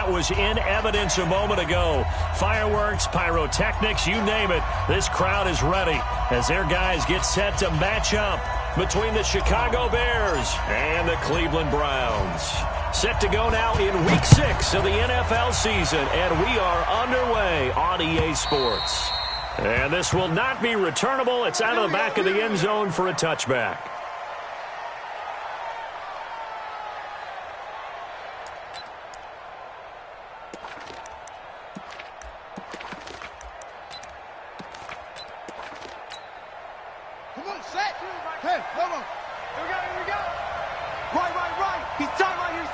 that was in evidence a moment ago. Fireworks, pyrotechnics, you name it. This crowd is ready as their guys get set to match up between the Chicago Bears and the Cleveland Browns. Set to go now in Week 6 of the NFL season, and we are underway on EA Sports. And this will not be returnable. It's out of the back of the end zone for a touchback. Come on, set. Hey, come on. Here we go. Right. He's tight right here.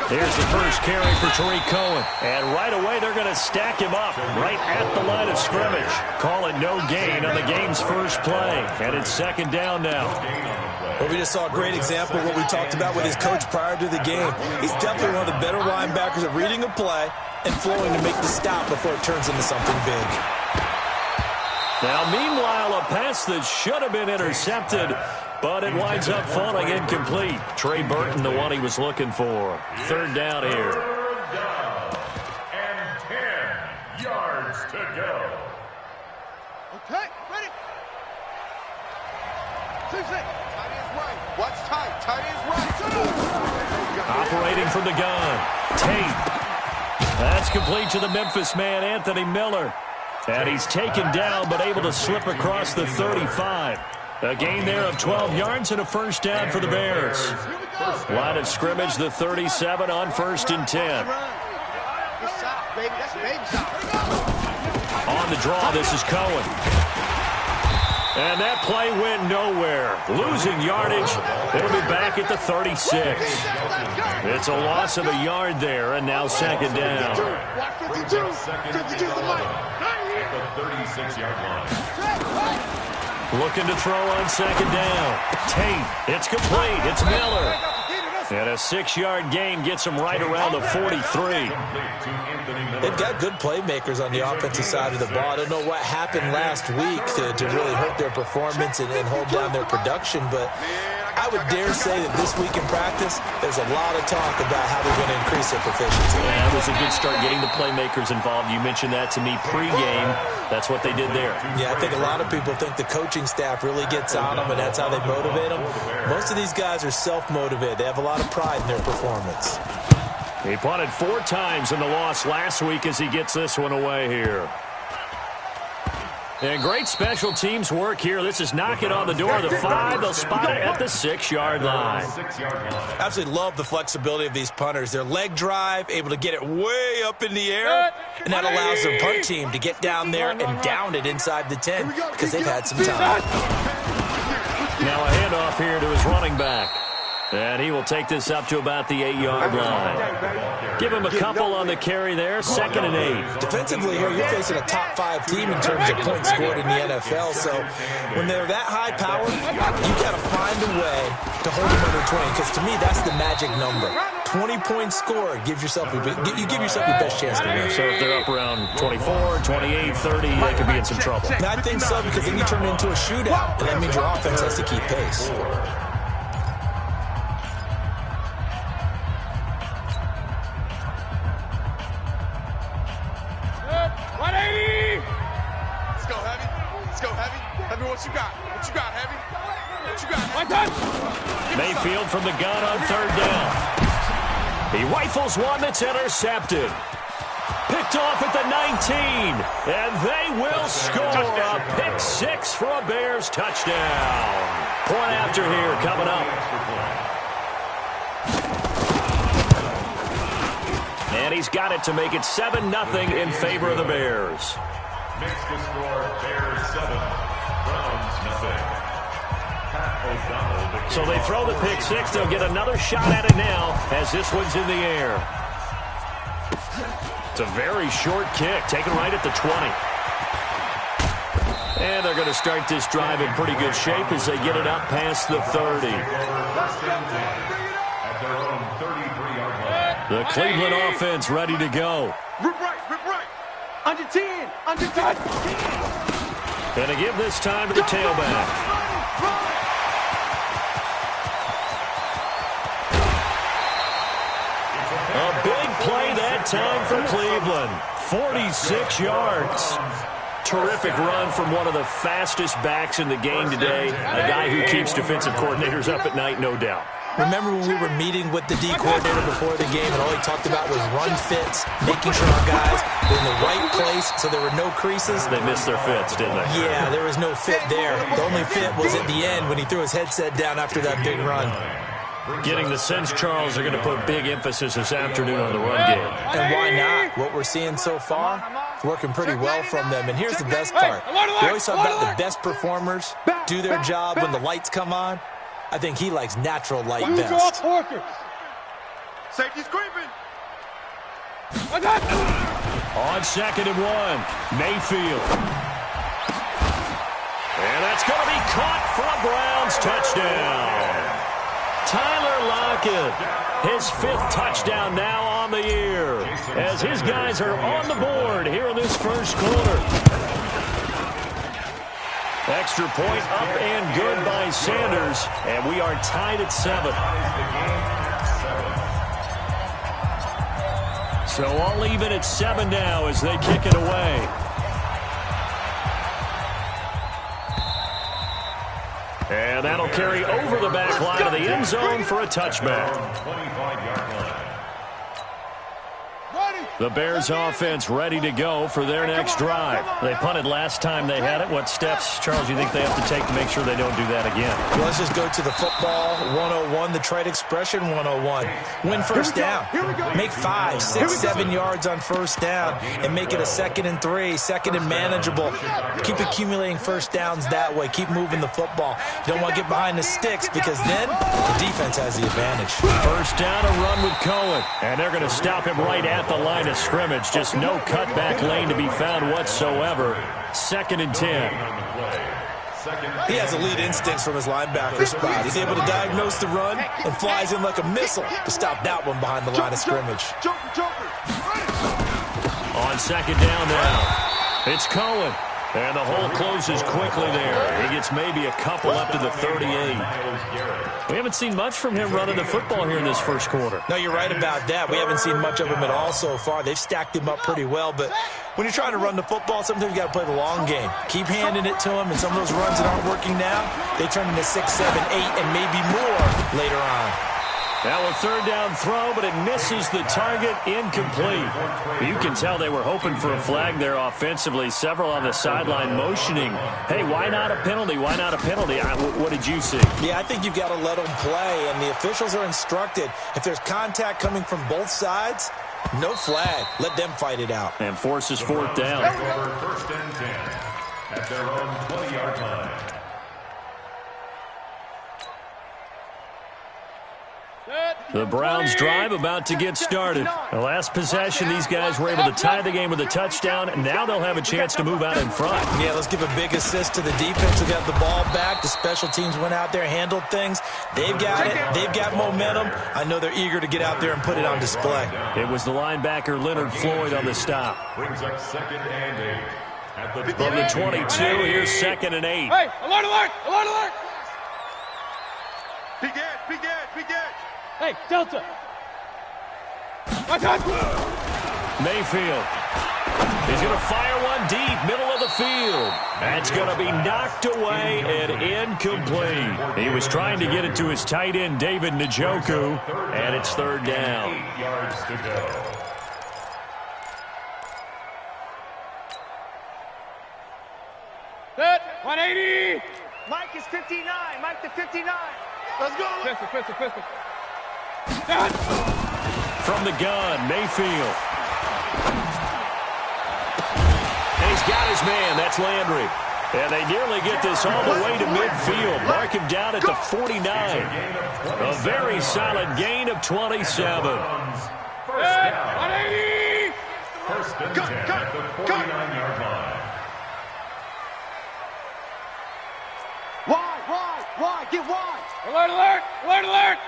Here's the first carry for Tariq Cohen. And right away, they're going to stack him up right at the line of scrimmage. Call it no gain on the game's first play. And it's second down now. Well, we just saw a great example of what we talked about with his coach prior to the game. He's definitely one of the better linebackers at reading a play and flowing to make the stop before it turns into something big. Now, meanwhile, a pass that should have been intercepted, but it winds up falling incomplete. Trey Burton, the one he was looking for. Third down here. Third down and 10 yards to go. Okay, ready. 2-6. Tight end's right. Watch tight. Tight end's right. Operating from the gun. Tate. That's complete to the Memphis man, Anthony Miller. And he's taken down, but able to slip across the 35. A gain there of 12 yards and a first down for the Bears. Line of scrimmage, the 37 on 1st and 10. On the draw, this is Cohen. And that play went nowhere. Losing yardage. It'll be back at the 36. It's a loss of a yard there, and now second down. The 36-yard line. Looking to throw on second down. Tate. It's complete. It's Miller. And a 6-yard gain gets him right around the 43. They've got good playmakers on the offensive side of the ball. I don't know what happened last week to really hurt their performance and hold down their production, but I would dare say that this week in practice, there's a lot of talk about how they're going to increase their proficiency. Yeah, it was a good start getting the playmakers involved. You mentioned that to me pregame. That's what they did there. Yeah, I think a lot of people think the coaching staff really gets on them, and that's how they motivate them. Most of these guys are self-motivated. They have a lot of pride in their performance. He punted 4 times in the loss last week as he gets this one away here. And great special teams work here. This is knocking on the door of the 5. They'll spot it at the 6-yard line. Absolutely love the flexibility of these punters. Their leg drive, able to get it way up in the air, and that allows their punt team to get down there and down it inside the 10 because they've had some time. Now a handoff here to his running back. And he will take this up to about the 8-yard line. Give him a couple on the carry there. 2nd and 8. Defensively here, you're facing a top 5 team in terms of points scored in the NFL. So when they're that high power, you got to find a way to hold them under 20. Because to me, that's the magic number. 20-point score gives yourself you give yourself your best chance to win. So if they're up around 24, 28, 30, they could be in some trouble. I think so, because then you turn it into a shootout, and that means your offense has to keep pace. Heavy, what you got? What you got, Heavy? What you got? Mayfield from the gun on 3rd down. He rifles one that's intercepted. Picked off at the 19. And they will score a pick 6 for a Bears touchdown. Point after here coming up. And he's got it to make it 7-0 in favor of the Bears. Makes the score Bears 7, Browns nothing. So they throw the pick 6. They'll get another shot at it now as this one's in the air. It's a very short kick, taken right at the 20. And they're going to start this drive in pretty good shape as they get it up past the 30. At their own 33-yard line. The Cleveland offense ready to go. Rip right. Under 10. Going to give this time to the tailback. A big play that time for Cleveland. 46 yards. Terrific run from one of the fastest backs in the game today. A guy who keeps defensive coordinators up at night, no doubt. Remember when we were meeting with the D coordinator before the game and all he talked about was run fits, making sure our guys were in the right place so there were no creases? They missed their fits, didn't they? Yeah, there was no fit there. The only fit was at the end when he threw his headset down after that big run. Getting the sense, Charles, they're going to put big emphasis this afternoon on the run game. And why not? What we're seeing so far, it's working pretty well from them. And here's the best part. We always talk about the best performers do their job when the lights come on. I think he likes natural light best. Safety's creeping. On 2nd and 1, Mayfield. And that's going to be caught for a Browns touchdown. Tyler Lockett, his 5th touchdown now on the year, as his guys are on the board here in this first quarter. Extra point up and good by Sanders, and we are tied at 7. So all even at 7 now as they kick it away. And that'll carry over the back line of the end zone for a touchback. The Bears offense ready to go for their next drive. They punted last time they had it. What steps, Charles, do you think they have to take to make sure they don't do that again? Well, let's just go to the football 101, the trade expression 101. Win first down. Make 5, 6, 7 yards on first down and make it a 2nd and 3, 2nd and manageable. Keep accumulating first downs that way. Keep moving the football. You don't want to get behind the sticks because then the defense has the advantage. First down, a run with Cohen. And they're going to stop him right at the line of scrimmage. Just no cutback lane to be found whatsoever. 2nd and 10. He has elite instincts from his linebacker spot. He's able to diagnose the run and flies in like a missile to stop that one behind the line of scrimmage. On 2nd down now, it's Cohen. And the hole closes quickly there. He gets maybe a couple up to the 38. We haven't seen much from him running the football here in this first quarter. No, you're right about that. We haven't seen much of him at all so far. They've stacked him up pretty well, but when you're trying to run the football, sometimes you got to play the long game. Keep handing it to him, and some of those runs that aren't working now, they turn into 6, 7, 8, and maybe more later on. Now a 3rd down throw, but it misses the target, incomplete. You can tell they were hoping for a flag there offensively. Several on the sideline motioning, hey, why not a penalty? Why not a penalty? What did you see? Yeah, I think you've got to let them play, and the officials are instructed. If there's contact coming from both sides, no flag. Let them fight it out. And forces 4th down. First and 10 at their own 20-yard line. The Browns drive about to get started. The last possession, these guys were able to tie the game with a touchdown, and now they'll have a chance to move out in front. Yeah, let's give a big assist to the defense who got the ball back. The special teams went out there, handled things. They've got it. They've got momentum. I know they're eager to get out there and put it on display. It was the linebacker Leonard Floyd on the stop. Brings up 2nd and 8. At the From the 22, here's 2nd and 8. Hey, alert, alert, alert, alert. Big edge, big edge, big edge. Hey, Delta. Mayfield. He's going to fire one deep, middle of the field. That's going to be knocked away and incomplete. He was trying to get it to his tight end, David Njoku, and it's 3rd down. 8 yards to go. Set, 180. Mike is 59. Mike to 59. Let's go. Pistol. From the gun, Mayfield. And he's got his man. That's Landry. And they nearly get this all the way to midfield. Mark him down at the 49. A very solid gain of 27. First down. 180. First and 10 at the 49-yard line. Wide, get wide. Alert, alert, alert, alert.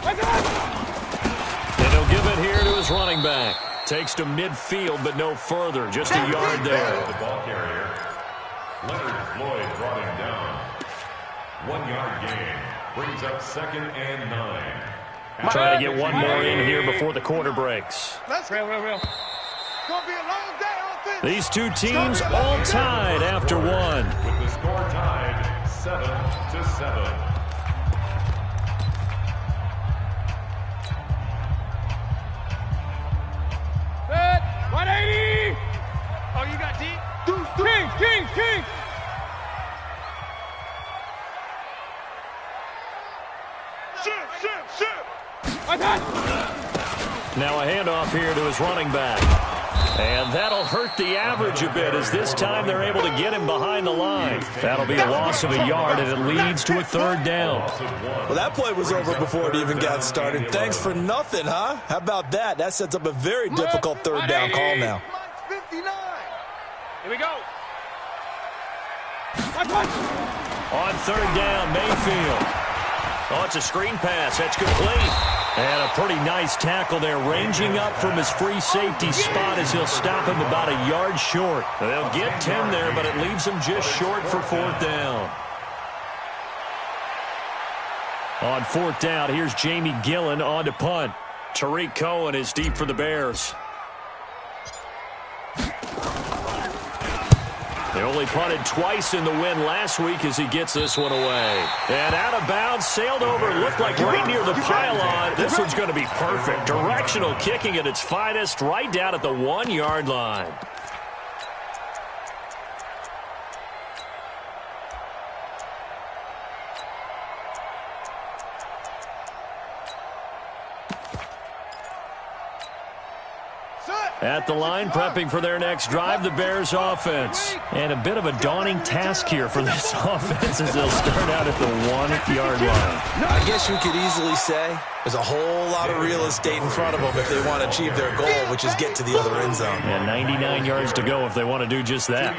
And he'll give it here to his running back. Takes to midfield, but no further. Just a yard there. The ball carrier. Leonard Floyd brought him down. 1 yard gain. Brings up 2nd and 9. Trying to get one more in here before the quarter breaks. Let's go. Real. Gonna be a long day on this. These two teams all tied after one. With the score tied 7-7. Set. 180. Oh, you got deep? King. Shoot. Now a handoff here to his running back. And that'll hurt the average a bit as this time they're able to get him behind the line. That'll be a loss of a yard, and it leads to a third down. Well, that play was over before it even got started. Thanks for nothing, huh? How about that? That sets up a very difficult third down call now. 59. Here we go. On third down, Mayfield. Oh, it's a screen pass. That's complete. And a pretty nice tackle there, ranging up from his free safety spot as he'll stop him about a yard short. They'll get 10 there, but it leaves him just short for fourth down. On fourth down, here's Jamie Gillen on to punt. Tariq Cohen is deep for the Bears. They only punted twice in the win last week as he gets this one away. And out of bounds, sailed over, looked like right near the pylon. This one's going to be perfect. Directional kicking at its finest, right down at the 1 yard line. At the line, prepping for their next drive, the Bears offense. And a bit of a daunting task here for this offense as they'll start out at the 1 yard line. I guess you could easily say there's a whole lot of real estate in front of them if they want to achieve their goal, which is get to the other end zone. And 99 yards to go if they want to do just that.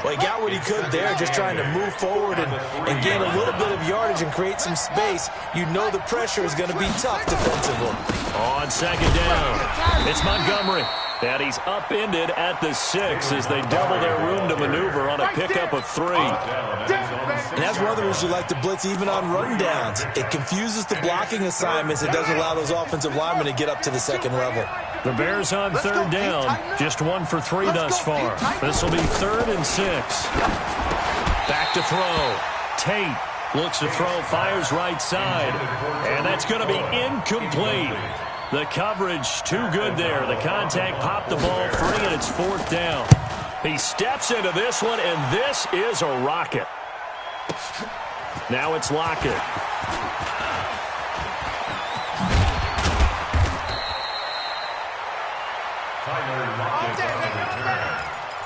Well, he got what he could there, just trying to move forward and gain a little bit of yardage and create some space. You know the pressure is going to be tough defensively. On second down, it's Montgomery. And he's upended at the 6 as they double their room to maneuver on a pickup of 3. And that's one of the reasons you like to blitz even on run downs. It confuses the blocking assignments. It doesn't allow those offensive linemen to get up to the second level. The Bears on third down, just 1 for 3 thus far. This will be 3rd and 6. Back to throw. Tate looks to throw, fires right side. And that's going to be incomplete. The coverage too good there. The contact popped the ball free, and it's 4th down. He steps into this one, and this is a rocket. Now it's Lockett. Tyler Lockett on the return.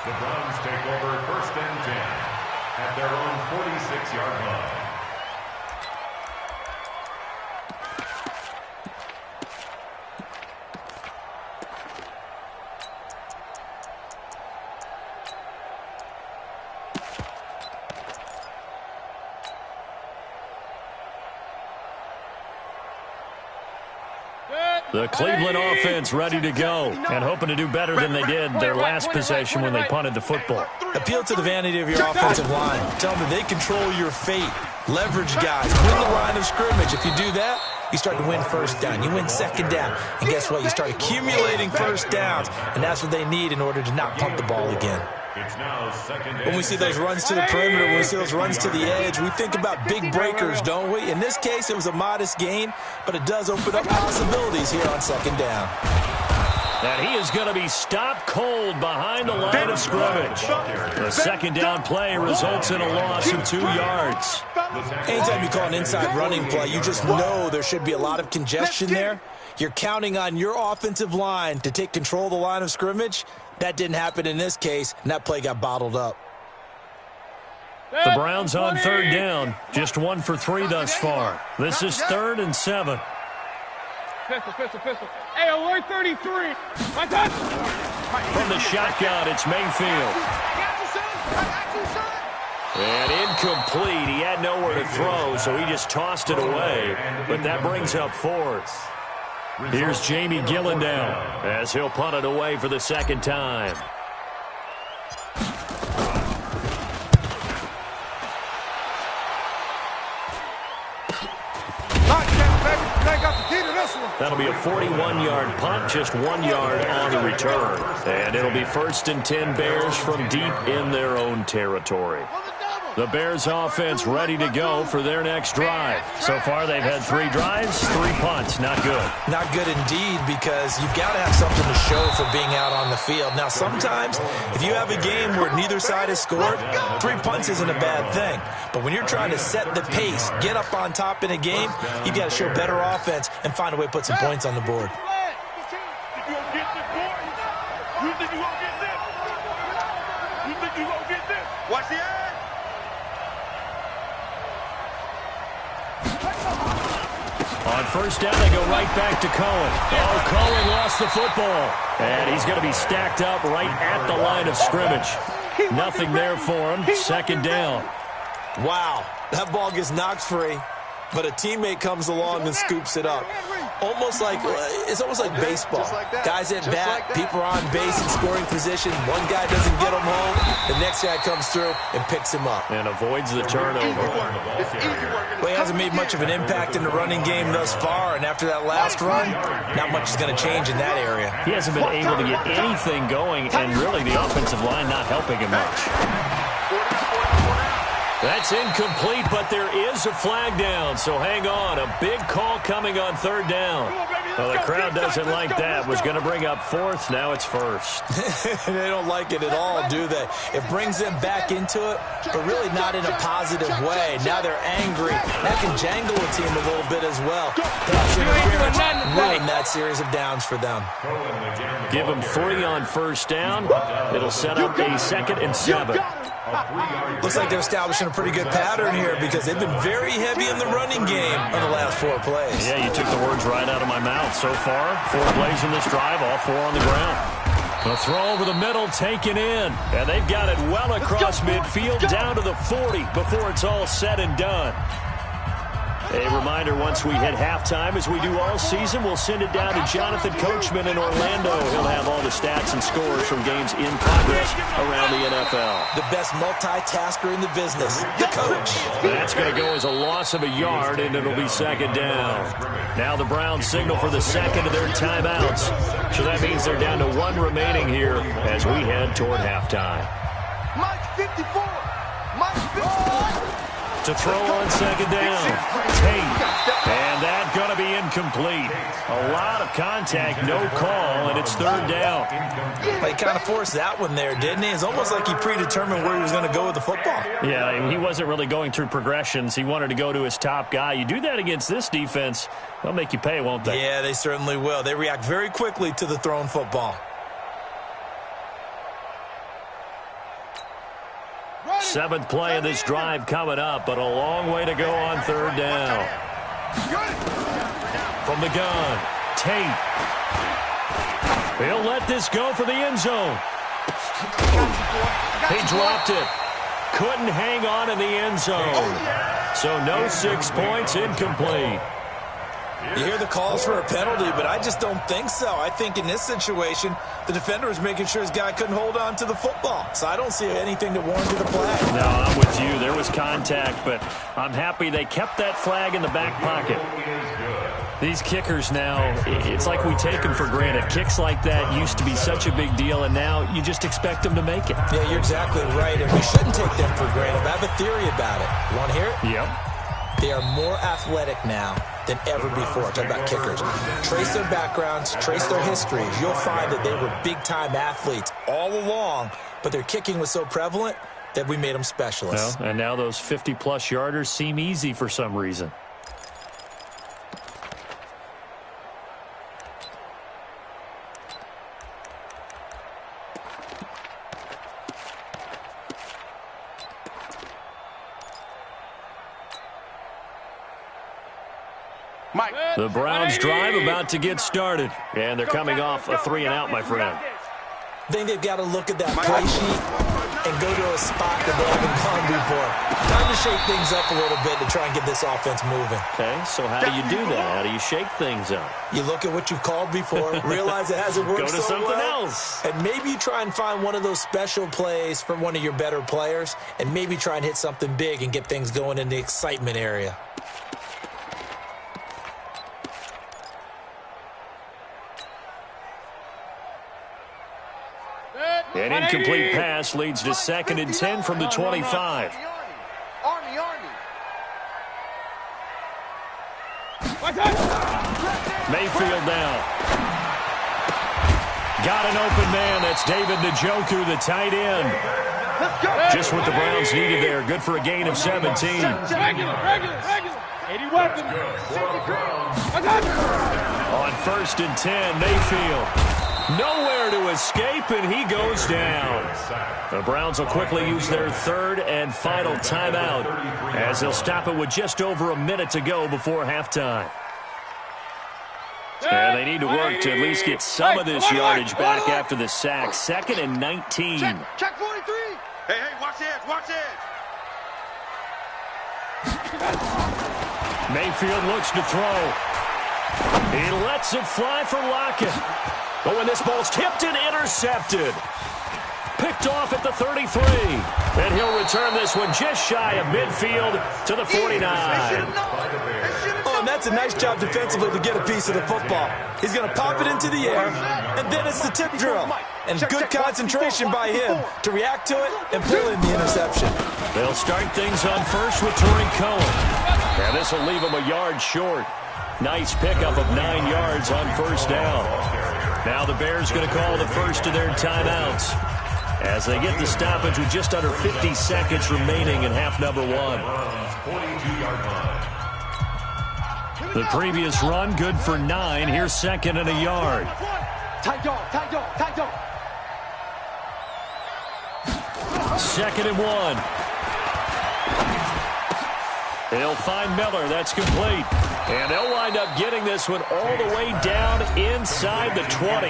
The Browns take over 1st and 10 at their own 46-yard line. The Cleveland offense ready to go and hoping to do better than they did their last possession when they punted the football. Appeal to the vanity of your offensive line. Tell them that they control your fate. Leverage guys. Win the line of scrimmage. If you do that, you start to win first down. You win second down. And guess what? You start accumulating first downs. And that's what they need in order to not punt the ball again. When we see those runs to the perimeter, when we see those runs to the edge, we think about big breakers, don't we? In this case, it was a modest gain, but it does open up possibilities here on second down. And he is going to be stopped cold behind the line of scrimmage. The second down play results in a loss of 2 yards. Anytime you call an inside running play, you just know there should be a lot of congestion there. You're counting on your offensive line to take control of the line of scrimmage. That didn't happen in this case, and that play got bottled up. The Browns on third down, just 1 for 3 thus far. This is 3rd and 7. Pistol. Hey, alert 33. My touch. From the shotgun, it's Mayfield. And incomplete. He had nowhere to throw, so he just tossed it away. But that brings up 4th. Here's Jamie Gillen down as he'll punt it away for the second time. Lockdown, baby. Take up that'll be a 41-yard punt, just 1 yard on the return. And it'll be 1st and 10 Bears from deep in their own territory. The Bears offense ready to go for their next drive. So far, they've had 3 drives, 3 punts. Not good. Not good indeed, because you've got to have something to show for being out on the field. Now, sometimes, if you have a game where neither side has scored, 3 punts isn't a bad thing. But when you're trying to set the pace, get up on top in a game, you've got to show better offense and find a way to put some points on the board. Watch the end. On 1st down, they go right back to Cohen. Oh, Cohen lost the football. And he's going to be stacked up right at the line of scrimmage. Nothing there for him. 2nd down. Wow, that ball gets knocked free, but a teammate comes along and scoops it up. It's almost like baseball. Guys at bat, people are on base in scoring position. One guy doesn't get him home. The next guy comes through and picks him up. And avoids the turnover. Well, he hasn't made much of an impact in the running game thus far, and after that last run, not much is going to change in that area. He hasn't been able to get anything going, and really the offensive line not helping him much. That's incomplete, but there is a flag down, so hang on. A big call coming on 3rd down. Well, the crowd doesn't like that. Was going to bring up 4th, now it's 1st. They don't like it at all, do they? It brings them back into it, but really not in a positive way. Now they're angry. That can jangle a team a little bit as well. Pass interference ruined that series of downs for them. Give them 3 on 1st down. It'll set up a 2nd and 7. Looks like they're establishing a pretty good pattern here because they've been very heavy in the running game on the last 4 plays. Yeah, you took the words right out of my mouth. So far, 4 plays in this drive, all 4 on the ground. The throw over the middle taken in, and they've got it well across midfield down to the 40 before it's all said and done. A reminder, once we hit halftime, as we do all season, we'll send it down to Jonathan Coachman in Orlando. He'll have all the stats and scores from games in progress around the NFL. The best multitasker in the business, the coach. That's going to go as a loss of a yard, and it'll be 2nd down. Now the Browns signal for the 2nd of their timeouts. So that means they're down to 1 remaining here as we head toward halftime. Mike 54. Mike 54. To throw on 2nd down. Tate. And that's going to be incomplete. A lot of contact, no call, and it's 3rd down. He kind of forced that one there, didn't he? It's almost like he predetermined where he was going to go with the football. Yeah, he wasn't really going through progressions. He wanted to go to his top guy. You do that against this defense, they'll make you pay, won't they? Yeah, they certainly will. They react very quickly to the thrown football. 7th play of this drive coming up, but a long way to go on 3rd down. From the gun, Tate. He'll let this go for the end zone. He dropped it. Couldn't hang on in the end zone. So no 6 points, incomplete. You hear the calls for a penalty, but I just don't think so. I think in this situation, the defender was making sure his guy couldn't hold on to the football. So I don't see anything to warrant the flag. No, I'm with you. There was contact, but I'm happy they kept that flag in the back pocket. These kickers now, it's like we take them for granted. Kicks like that used to be such a big deal, and now you just expect them to make it. Yeah, you're exactly right, and we shouldn't take them for granted. I have a theory about it. You want to hear it? Yep. They are more athletic now than ever before. Talk about kickers. Trace their backgrounds, trace their histories. You'll find that they were big-time athletes all along, but their kicking was so prevalent that we made them specialists. Well, and now those 50-plus yarders seem easy for some reason. The Browns drive about to get started, and they're coming off a 3-and-out, my friend. I think they've got to look at that play sheet and go to a spot that they haven't gone before. Time to shake things up a little bit to try and get this offense moving. Okay, so how do you do that? How do you shake things up? You look at what you've called before, realize it hasn't worked Go to so something well, else. and maybe you try and find one of those special plays from one of your better players, and maybe try and hit something big and get things going in the excitement area. An incomplete pass leads to 2nd and 10 from the 25. Army. Mayfield now. Got an open man. That's David Njoku, the tight end. Just what the Browns needed there. Good for a gain of 17. Regular. 80 weapons. On 1st and 10, Mayfield. Nowhere to escape, and he goes down. The Browns will quickly use their 3rd and final timeout as they'll stop it with just over a minute to go before halftime. And they need to work to at least get some of this yardage back after the sack. 2nd and 19. Check 43. Hey, watch it. Mayfield looks to throw. He lets it fly for Lockett. But when this ball's tipped and intercepted. Picked off at the 33. And he'll return this one just shy of midfield to the 49. Oh, and that's a nice job defensively to get a piece of the football. He's going to pop it into the air, and then it's the tip drill. And good concentration by him to react to it and pull in the interception. They'll start things on first with Tariq Cohen. And this will leave him a yard short. Nice pickup of 9 yards on 1st down. Now the Bears going to call the first of their timeouts as they get the stoppage with just under 50 seconds remaining in half number 1. The previous run good for 9. Here's 2nd and a yard. Tight dog. 2nd and 1. They'll find Miller. That's complete. And they'll wind up getting this one all the way down inside the 20.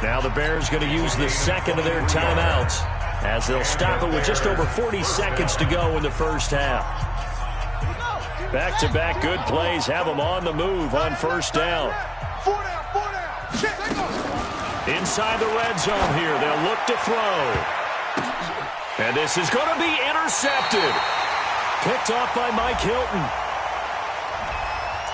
Now the Bears going to use the 2nd of their timeouts as they'll stop it with just over 40 seconds to go in the first half. Back-to-back good plays have them on the move on 1st down. 4 down. Inside the red zone here. They'll look to throw. And this is going to be intercepted. Picked off by Mike Hilton.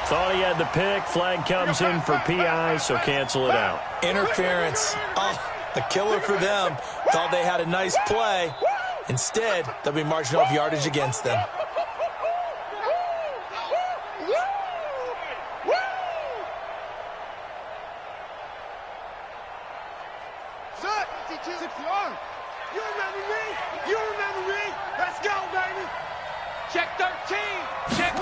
Thought he had the pick. Flag comes in for PI, so cancel it out. Interference. Oh, a killer for them. Thought they had a nice play. Instead, they'll be marching off yardage against them. You remember me? Let's go, baby. Check 13. Check.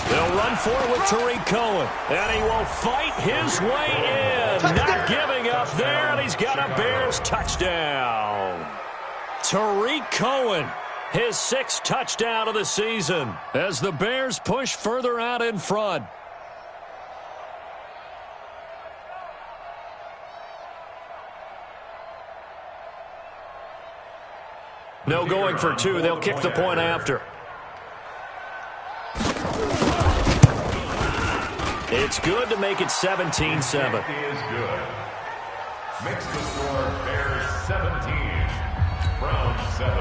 They'll run for it with Tariq Cohen. And he will fight his way in. Not giving up there, and he's got a Bears touchdown. Tariq Cohen, his 6th touchdown of the season as the Bears push further out in front. No going for 2. They'll kick the point after. It's good to make it 17-7. Is good. Makes the score Bears 17, Browns 7.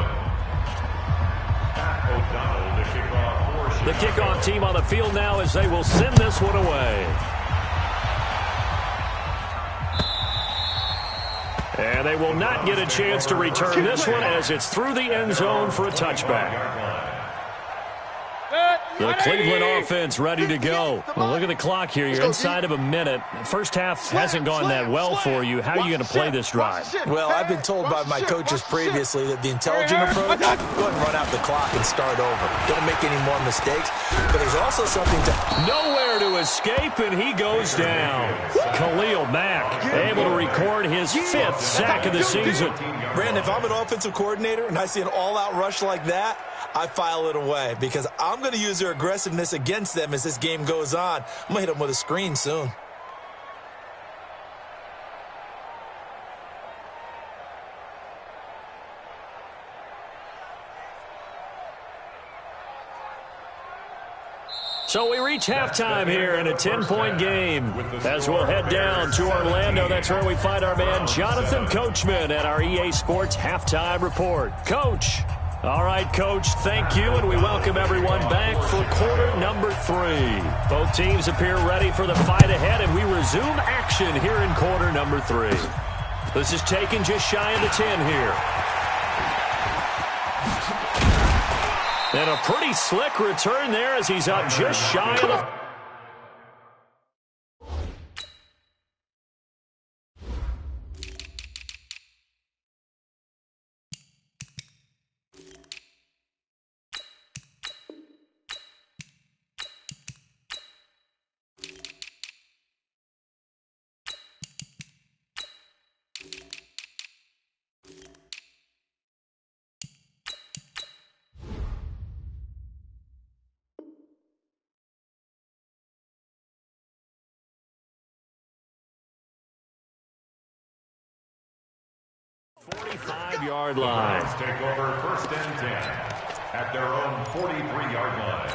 Pat O'Donnell, the kickoff for The kickoff team on the field now as they will send this one away. And they will not get a chance to return this one as it's through the end zone for a touchback. The Cleveland offense ready to go. Well, look at the clock here. You're inside of a minute. First half hasn't gone that well for you. How are you going to play this drive? Well, I've been told by my coaches previously that the intelligent approach, go ahead and run out the clock and start over. Don't make any more mistakes. But there's also something to... Nowhere to escape, and he goes down. Khalil Mack able to record his 5th sack of the season. Brandon, if I'm an offensive coordinator and I see an all-out rush like that, I file it away because I'm going to use their aggressiveness against them as this game goes on. I'm going to hit them with a screen soon. So we reach halftime here in a 10-point game as we'll head down to Orlando. That's where we find our man Jonathan Coachman at our EA Sports Halftime Report. Coach. All right, Coach, thank you, and we welcome everyone back for quarter number 3. Both teams appear ready for the fight ahead, and we resume action here in quarter number 3. This is taken just shy of the 10 here. And a pretty slick return there as he's up just shy of the... Yard line. The Browns take over first and 10 at their own 43-yard line.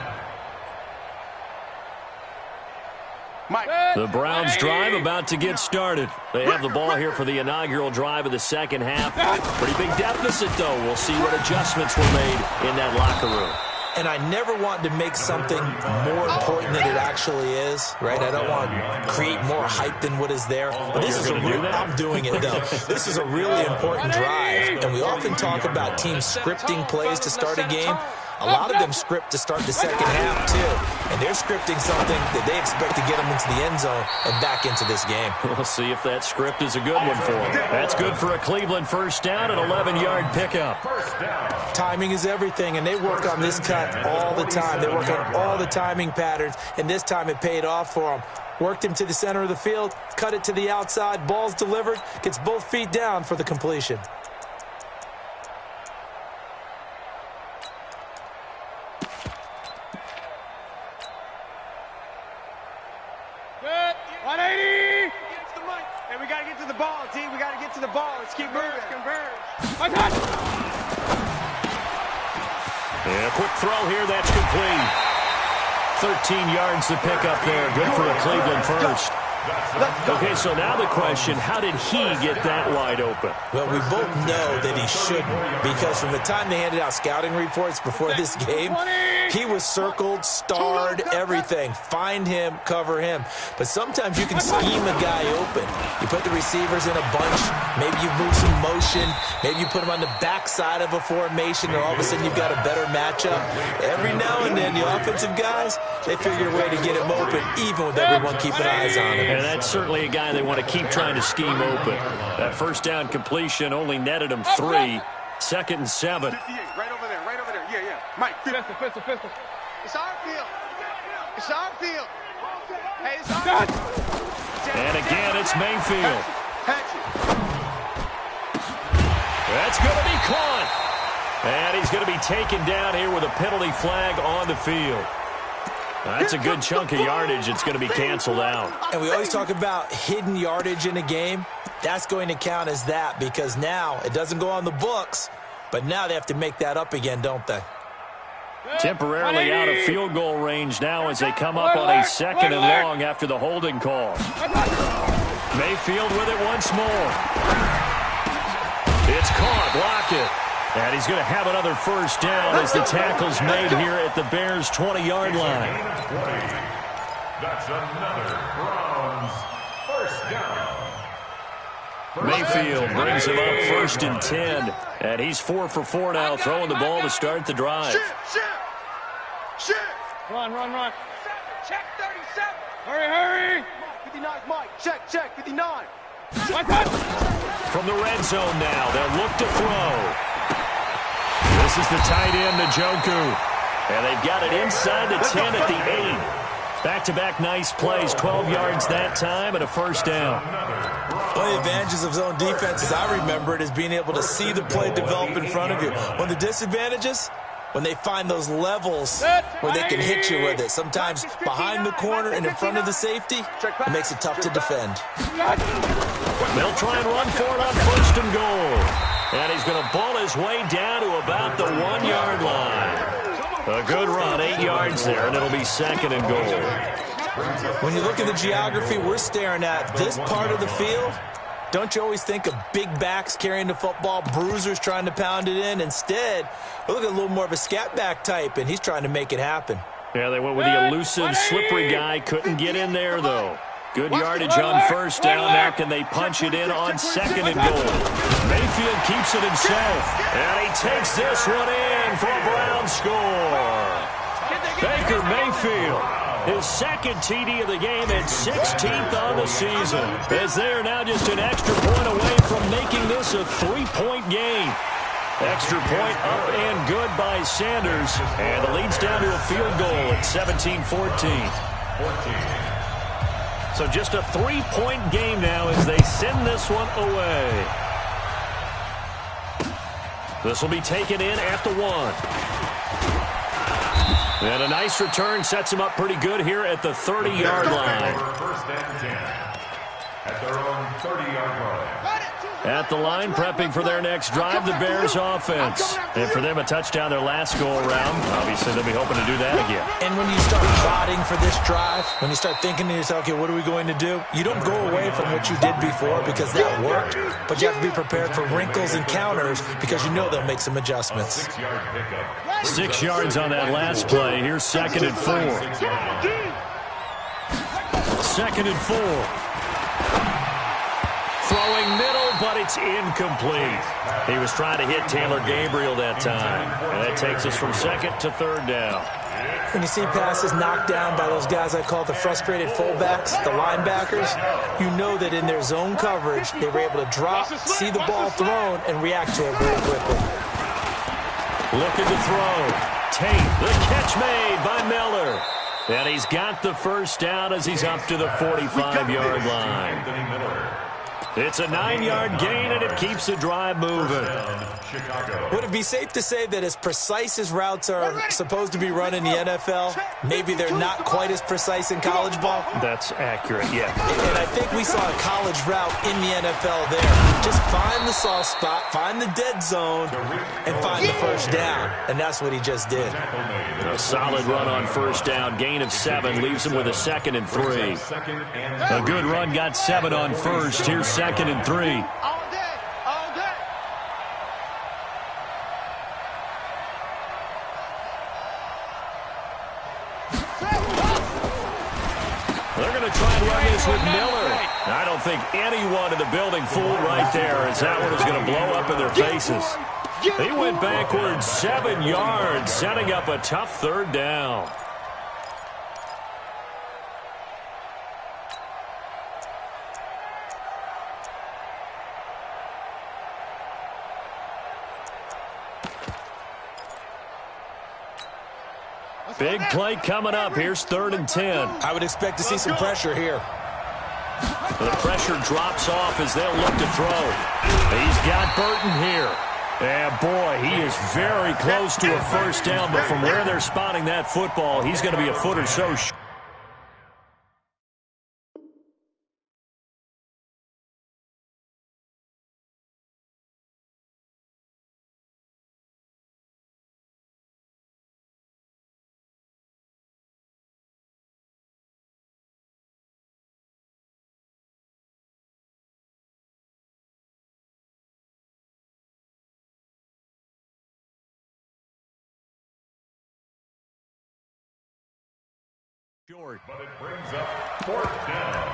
The Browns drive about to get started. They have the ball here for the inaugural drive of the second half. Pretty big deficit, though. We'll see what adjustments were made in that locker room. And I never want to make something more important than it actually is, right? I don't want to create more hype than what is there. But this is I'm doing it, though. This is a really important drive. And we often talk about teams scripting plays to start a game. A lot of them script to start the second half, too. And they're scripting something that they expect to get them into the end zone and back into this game. We'll see if that script is a good one for them. That's good for a Cleveland first down, an 11-yard pickup. Timing is everything, and they work on this cut all the time. They work on all the timing patterns, and this time it paid off for them. Worked him to the center of the field, cut it to the outside, ball's delivered, gets both feet down for the completion. Yeah, quick throw here, that's complete. 13 yards to pick up there. Good for a Cleveland first. Okay, so now the question, how did he get that wide open? Well, we both know that he shouldn't, because from the time they handed out scouting reports before this game, he was circled, starred, everything. Find him, cover him. But sometimes you can scheme a guy open. You put the receivers in a bunch. Maybe you move some motion. Maybe you put them on the backside of a formation, and all of a sudden you've got a better matchup. Every now and then, the offensive guys, they figure a way to get him open, even with everyone keeping eyes on him. And that's certainly a guy they want to keep trying to scheme open. That first down completion only netted him 3. 2nd and 7. Right over there, yeah. Mike, pistol. It's our field. Hey, it's our field. And again, it's Mayfield. That's going to be caught. And he's going to be taken down here with a penalty flag on the field. That's a good chunk of yardage. It's going to be canceled out. And we always talk about hidden yardage in a game. That's going to count as that, because now it doesn't go on the books, but now they have to make that up again, don't they? Temporarily out of field goal range now as they come up on a 2nd and long after the holding call. Mayfield with it once more. It's caught. Block it. And he's going to have another first down as the tackle's made here at the Bears' 20-yard line. That's another Browns first down. Mayfield brings him up 1st and 10. And he's 4 for 4 now, throwing the ball to start the drive. Shit. Run. Check 37. Hurry. 59, Mike. Check 59. From the red zone now, they'll look to throw. This is the tight end, Njoku. And they've got it inside the 10 at the 8. Back-to-back nice plays, 12 yards that time and a first down. One of the advantages of zone defense, as I remember it, is being able to see the play develop in front of you. One of the disadvantages, when they find those levels where they can hit you with it. Sometimes behind the corner and in front of the safety, it makes it tough to defend. They'll try and run for it on 1st and goal. And he's going to ball his way down to about the 1-yard line. A good run, 8 yards there, and it'll be 2nd and goal. When you look at the geography we're staring at, this part of the field, don't you always think of big backs carrying the football, bruisers trying to pound it in? Instead, we look at a little more of a scat back type, and he's trying to make it happen. Yeah, they went with the elusive, slippery guy. Couldn't get in there, though. Good yardage on first down. Now can they punch it in on second and goal? Mayfield keeps it himself. And he takes this one in for a Brown score. Baker Mayfield, his second TD of the game and 16th on the season. As they are now just an extra point away from making this a 3-point game. Extra point up and good by Sanders. And the lead's down to a field goal at 17-14. So just a 3-point game now as they send this one away. This will be taken in at the 1. And a nice return sets him up pretty good here at the 30-yard line. First and 10 at their own 30-yard line. At the line, prepping for their next drive, the Bears offense. And for them, a touchdown their last go-around. Obviously, they'll be hoping to do that again. And when you start plotting for this drive, when you start thinking to yourself, okay, what are we going to do? You don't go away from what you did before because that worked, but you have to be prepared for wrinkles and counters because you know they'll make some adjustments. 6 yards on that last play. Here's 2nd and 4. 2nd and 4. Throwing middle, but it's incomplete. He was trying to hit Taylor Gabriel that time. And that takes us from 2nd to 3rd down. When you see passes knocked down by those guys I call the frustrated fullbacks, the linebackers, you know that in their zone coverage, they were able to drop, see the ball thrown, and react to it very quickly. Looking to throw. Tate, the catch made by Miller. And he's got the first down as he's up to the 45-yard line. It's a 9-yard gain, and it keeps the drive moving. Would it be safe to say that as precise as routes are supposed to be run in the NFL, maybe they're not quite as precise in college ball? That's accurate, yeah. And I think we saw a college route in the NFL there. Just find the soft spot, find the dead zone, and find the first down. And that's what he just did. A solid run on first down. Gain of 7 leaves him with a 2nd and 3. A good run got 7 on first. Here's 2nd and 3. All day, all day. They're going to try and run this with Miller. I don't think anyone in the building fooled right there as that one is going to blow up in their faces. He went backwards 7 yards, setting up a tough 3rd down. Big play coming up. Here's 3rd and 10. I would expect to see some pressure here. The pressure drops off as they'll look to throw. He's got Burton here. And boy, he is very close to a first down, but from where they're spotting that football, he's going to be a foot or so short. But it brings up 4th down.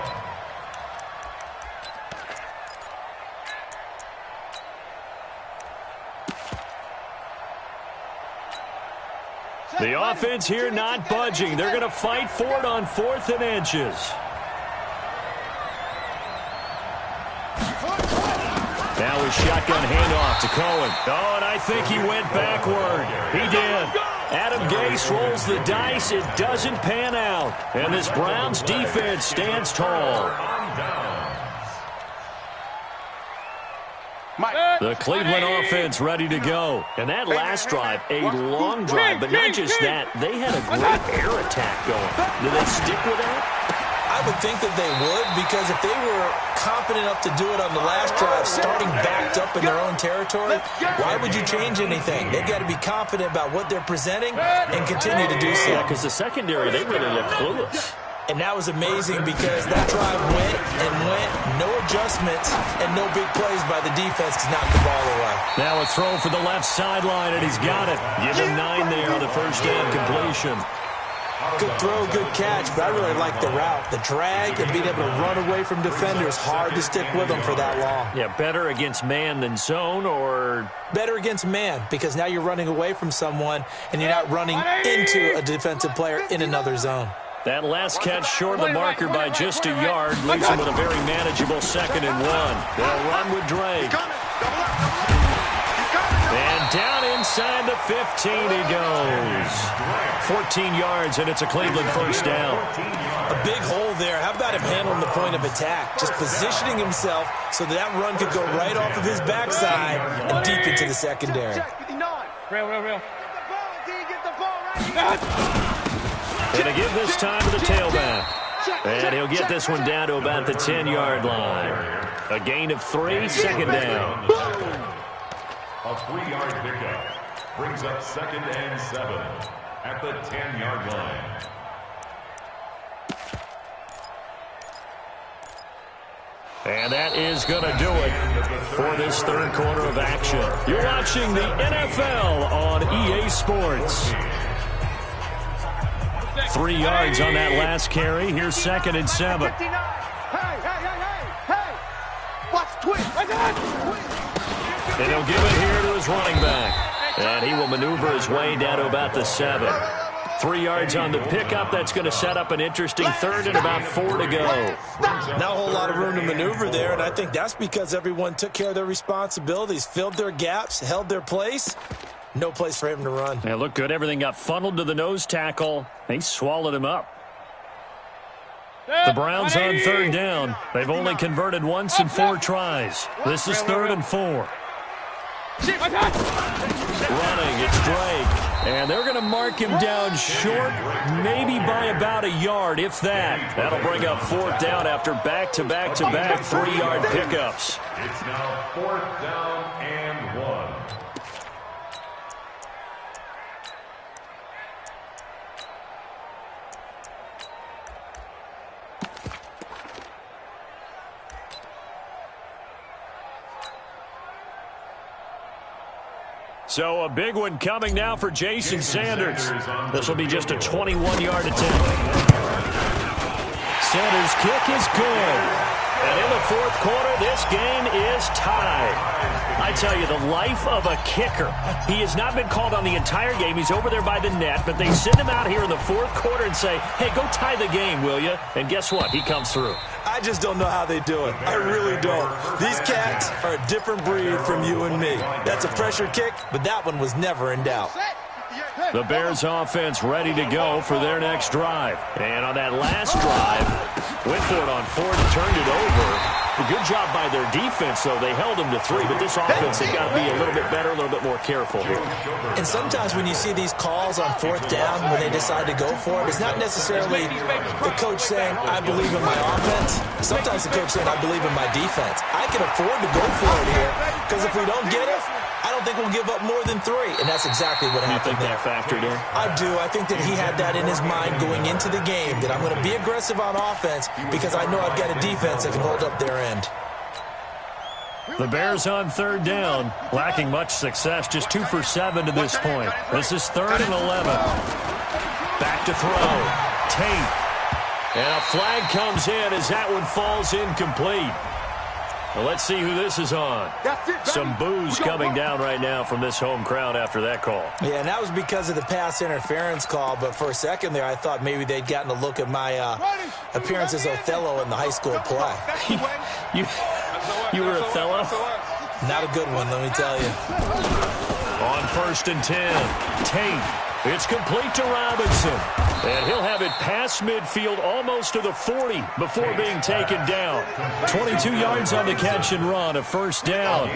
The offense here not budging. They're going to fight for it on 4th and inches. Now his shotgun handoff to Cohen. Oh, and I think he went backward. He did. Adam Gase rolls the dice. It doesn't pan out. And this Browns defense stands tall. The Cleveland offense ready to go. And that last drive, a long drive. But not just that, they had a great air attack going. Do they stick with that? I would think that they would, because if they were confident enough to do it on the last drive, starting backed up in their own territory, why would you change anything? They've got to be confident about what they're presenting and continue to do so. Yeah, because the secondary, they really look clueless. And that was amazing because that drive went and went, no adjustments, and no big plays by the defense to knock the ball away. Now a throw for the left sideline, and he's got it. Give him 9 there on the first down completion. Good throw, good catch, but I really like the route. The drag and being able to run away from defenders, hard to stick with them for that long. Yeah, better against man than zone, or? Better against man, because now you're running away from someone and you're not running into a defensive player in another zone. That last catch short of the marker by just a yard leaves him with a very manageable 2nd and 1. They'll run with Drake. And down inside the 15 he goes. 14 yards, and it's a Cleveland first down. A big hole there. How about him handling the point of attack? Just positioning himself so that run could go right off of his backside and deep into the secondary. Real. Going to give this time to the tailback. And he'll get this one down to about the 10-yard line. A gain of 3, 2nd down. A 3-yard pickup brings up 2nd and 7 at the 10-yard line. And that is going to do it for this 3rd quarter of action. You're watching the NFL on EA Sports. 3 yards on that last carry. Here's 2nd and 7. Hey! Watch twist! And he'll give it here to his running back. And he will maneuver his way down to about the 7. 3 yards on the pickup. That's going to set up an interesting 3rd and about 4 to go. Not a whole lot of room to maneuver there, and I think that's because everyone took care of their responsibilities, filled their gaps, held their place. No place for him to run. Yeah, looked good. Everything got funneled to the nose tackle. He swallowed him up. The Browns on 3rd down. They've only converted once in 4 tries. This is 3rd and 4. Running, it's Drake. And they're going to mark him down short, maybe by about a yard, if that. That'll bring up 4th down after back-to-back-to-back 3-yard pickups. It's now 4th down and 1. So a big one coming now for Jason Sanders. This will be just a 21-yard attempt. Sanders' kick is good. And in the 4th quarter, this game is tied. I tell you, the life of a kicker. He has not been called on the entire game. He's over there by the net, but they send him out here in the 4th quarter and say, hey, go tie the game, will you? And guess what? He comes through. I just don't know how they do it. I really don't. These cats are a different breed from you and me. That's a pressure kick, but that one was never in doubt. The Bears offense ready to go for their next drive. And on that last drive, went for it on 4th, turned it over. A good job by their defense, though. They held them to 3, but this offense, they've got to be a little bit better, a little bit more careful here. And sometimes when you see these calls on 4th down, when they decide to go for it, it's not necessarily the coach saying, I believe in my offense. Sometimes the coach saying, I believe in my defense. I can afford to go for it here, because if we don't get it, I don't think we'll give up more than 3, and that's exactly what happened there. You think that factored in? I do. I think that he had that in his mind going into the game, that I'm going to be aggressive on offense because I know I've got a defense that can hold up their end. The Bears on 3rd down, lacking much success, just 2 for 7 to this point. This is 3rd and 11. Back to throw. Tate. And a flag comes in as that one falls incomplete. Well, let's see who this is on. Some boos coming down right now from this home crowd after that call. Yeah, and that was because of the pass interference call, but for a second there I thought maybe they'd gotten a look at my appearance as Othello in the high school play. You were Othello? Not a good one, let me tell you. On 1st and 10, Tate. It's complete to Robinson. And he'll have it past midfield almost to the 40 before being taken down. 22 yards on the catch and run, a 1st down.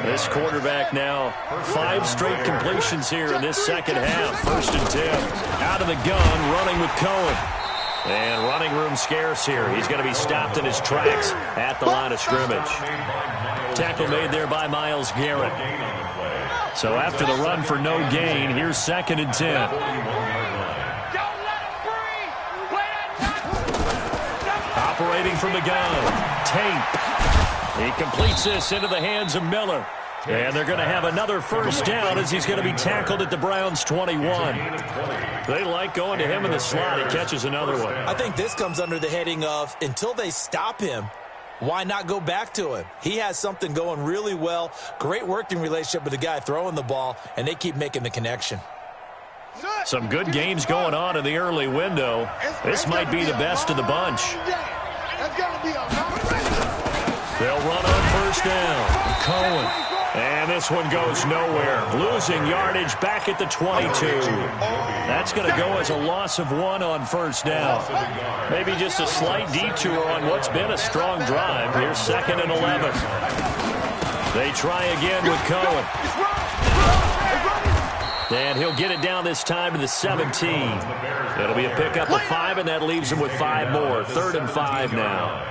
This quarterback now, 5 straight completions here in this 2nd half. 1st and 10. Out of the gun, running with Cohen. And running room scarce here. He's going to be stopped in his tracks at the line of scrimmage. Tackle made there by Myles Garrett. So after the run for no gain, here's 2nd and 10. Operating from the gun, Tate. He completes this into the hands of Miller. And they're going to have another first down as he's going to be tackled at the Browns' 21. They like going to him in the slot. He catches another one. I think this comes under the heading of until they stop him, why not go back to him? He has something going really well. Great working relationship with the guy throwing the ball, and they keep making the connection. Some good games going on in the early window. This might be the best of the bunch. They'll run on first down. Cohen. And this one goes nowhere. Losing yardage back at the 22. That's going to go as a loss of 1 on first down. Maybe just a slight detour on what's been a strong drive. Here's 2nd and 11. They try again with Cohen. And he'll get it down this time to the 17. It'll be a pickup of 5, and that leaves him with 5 more. 3rd and 5 now.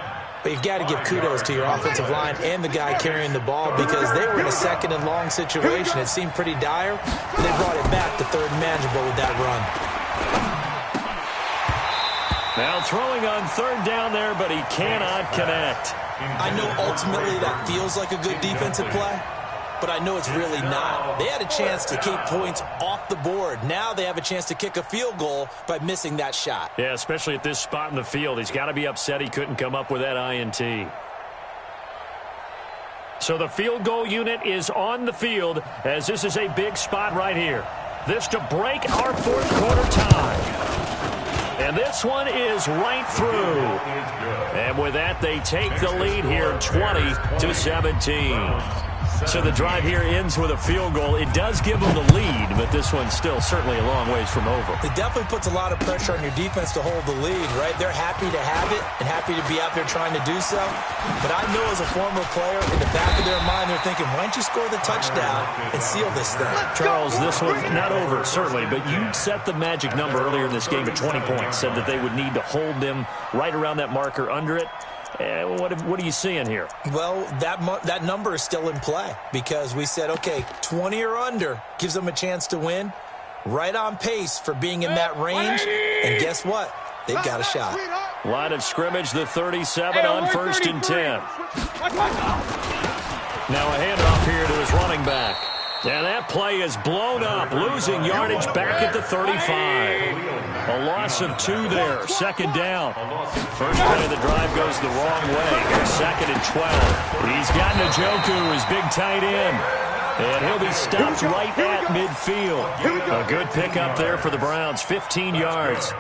But you've got to give kudos to your offensive line and the guy carrying the ball because they were in a 2nd and long situation. It seemed pretty dire, and they brought it back to 3rd and manageable with that run. Now throwing on 3rd down there, but he cannot connect. I know ultimately that feels like a good defensive play, but I know it's really not. They had a chance to keep points off the board. Now they have a chance to kick a field goal by missing that shot. Yeah, especially at this spot in the field. He's got to be upset he couldn't come up with that INT. So the field goal unit is on the field as this is a big spot right here. This to break our 4th quarter tie. And this one is right through. And with that, they take the lead here 20-17. So the drive here ends with a field goal. It does give them the lead, but this one's still certainly a long ways from over. It definitely puts a lot of pressure on your defense to hold the lead, right? They're happy to have it and happy to be out there trying to do so. But I know as a former player, in the back of their mind, they're thinking, why don't you score the touchdown and seal this thing? Charles, this one's not over, certainly, but you set the magic number earlier in this game at 20 points, said that they would need to hold them right around that marker under it. What are you seeing here? Well, that number is still in play because we said, okay, 20 or under gives them a chance to win. Right on pace for being in that range. And guess what? They've got a shot. Line of scrimmage, the 37 on 1st and 10. Now a handoff here to his running back. And that play is blown up, losing yardage back at the 35. A loss of 2 there, 2nd down. First play of the drive goes the wrong way. Here's 2nd and 12. He's got Njoku, his big tight end. And he'll be stopped right at midfield. A good pickup there for the Browns, 15 yards.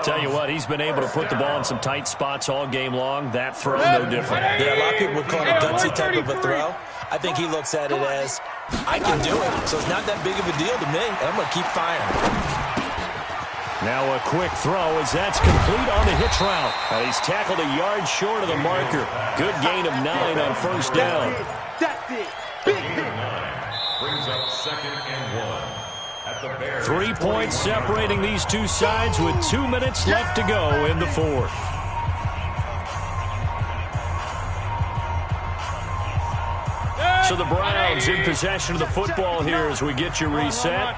Tell you what, he's been able to put the ball in some tight spots all game long. That throw, no different. Yeah, a lot of people would call it a gutsy type of a throw. I think he looks at it as, I can do it, so it's not that big of a deal to me. I'm going to keep firing. Now a quick throw as that's complete on the hitch route. And he's tackled a yard short of the marker. Good gain of 9 on first down. That's it. Big hit. Brings up 2nd and 1 at the Bears. 3 points separating these two sides with 2 minutes left to go in the 4th. So the Browns in possession of the football here as we get you reset.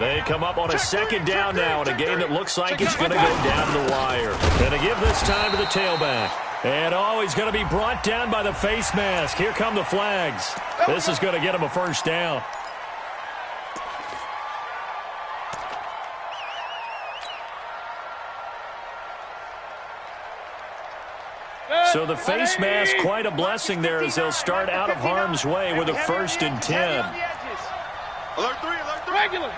They come up on a 2nd down now in a game that looks like it's going to go down the wire. And to give this time to the tailback. And he's going to be brought down by the face mask. Here come the flags. This is going to get him a first down. So the face mask, quite a blessing there as they'll start out of harm's way with a 1st and 10. Alert 3, alert 3. Regular.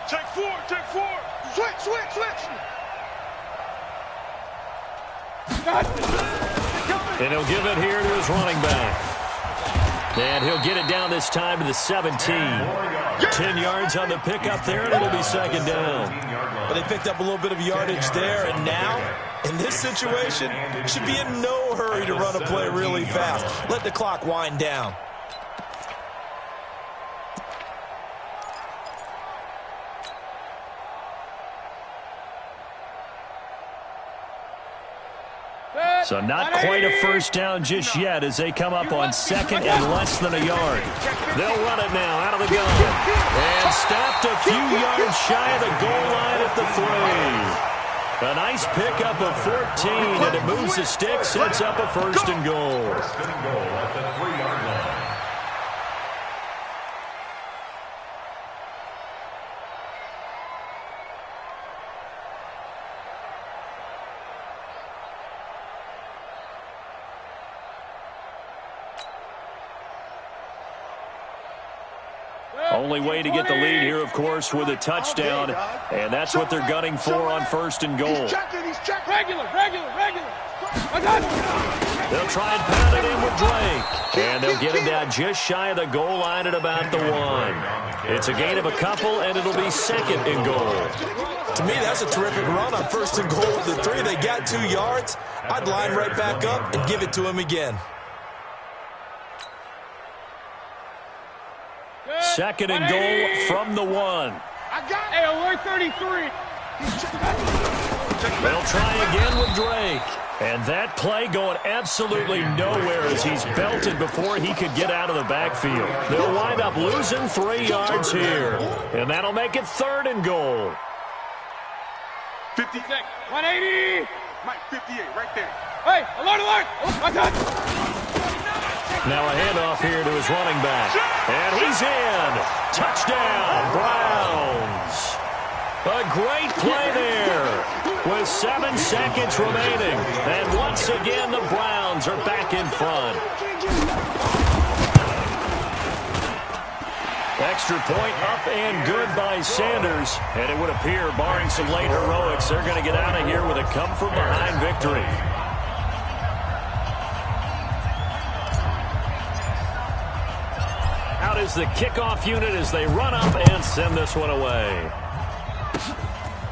Take 4. Switch. And he'll give it here to his running back. And he'll get it down this time to the 17. 10 yards on the pickup there, and it'll be 2nd down. But they picked up a little bit of yardage there, and now, in this situation, should be in no hurry to run a play really fast. Let the clock wind down. So not quite a first down just yet as they come up on 2nd and less than a yard. They'll run it now out of the gun. And stopped a few yards shy of the goal line at the 3. A nice pickup of 14, and it moves the stick, sets up a 1st and goal. 1st and goal at the 3-yard line. Only way to get the lead here, of course, with a touchdown, and that's what they're gunning for on 1st and goal. He's checking. Regular. They'll try and pound it in with Drake, and they'll get him down just shy of the goal line at about the 1. It's a gain of a couple, and it'll be 2nd and goal. To me, that's a terrific run on 1st and goal with the 3. They got 2 yards. I'd line right back up and give it to him again. 2nd and goal from the 1. Hey, alert 33. They'll try again with Drake. And that play going absolutely nowhere as he's belted before he could get out of the backfield. They'll wind up losing 3 yards here. And that'll make it 3rd and goal. 56. 180. Mike, 58, right there. Hey, alert. Watch out. Now a handoff here to his running back. And he's in. Touchdown, Browns. A great play there with 7 seconds remaining. And once again, the Browns are back in front. Extra point up and good by Sanders. And it would appear, barring some late heroics, they're going to get out of here with a come-from-behind victory. Out is the kickoff unit as they run up and send this one away.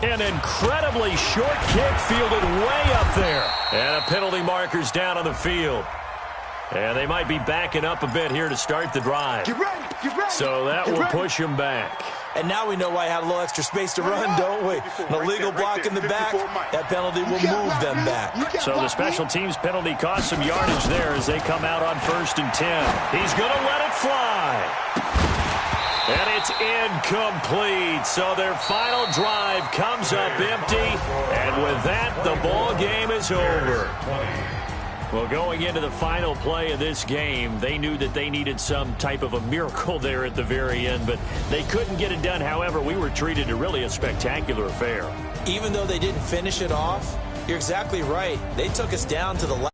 An incredibly short kick fielded way up there. And a penalty marker's down on the field. And they might be backing up a bit here to start the drive. Get ready. So that will push him back. And now we know why I had a little extra space to run, don't we? An illegal block in the back, that penalty will move them back. So the special teams penalty cost some yardage there as they come out on 1st and 10. He's going to let it fly. And it's incomplete. So their final drive comes up empty. And with that, the ball game is over. Well, going into the final play of this game, they knew that they needed some type of a miracle there at the very end, but they couldn't get it done. However, we were treated to really a spectacular affair. Even though they didn't finish it off, you're exactly right. They took us down to the last.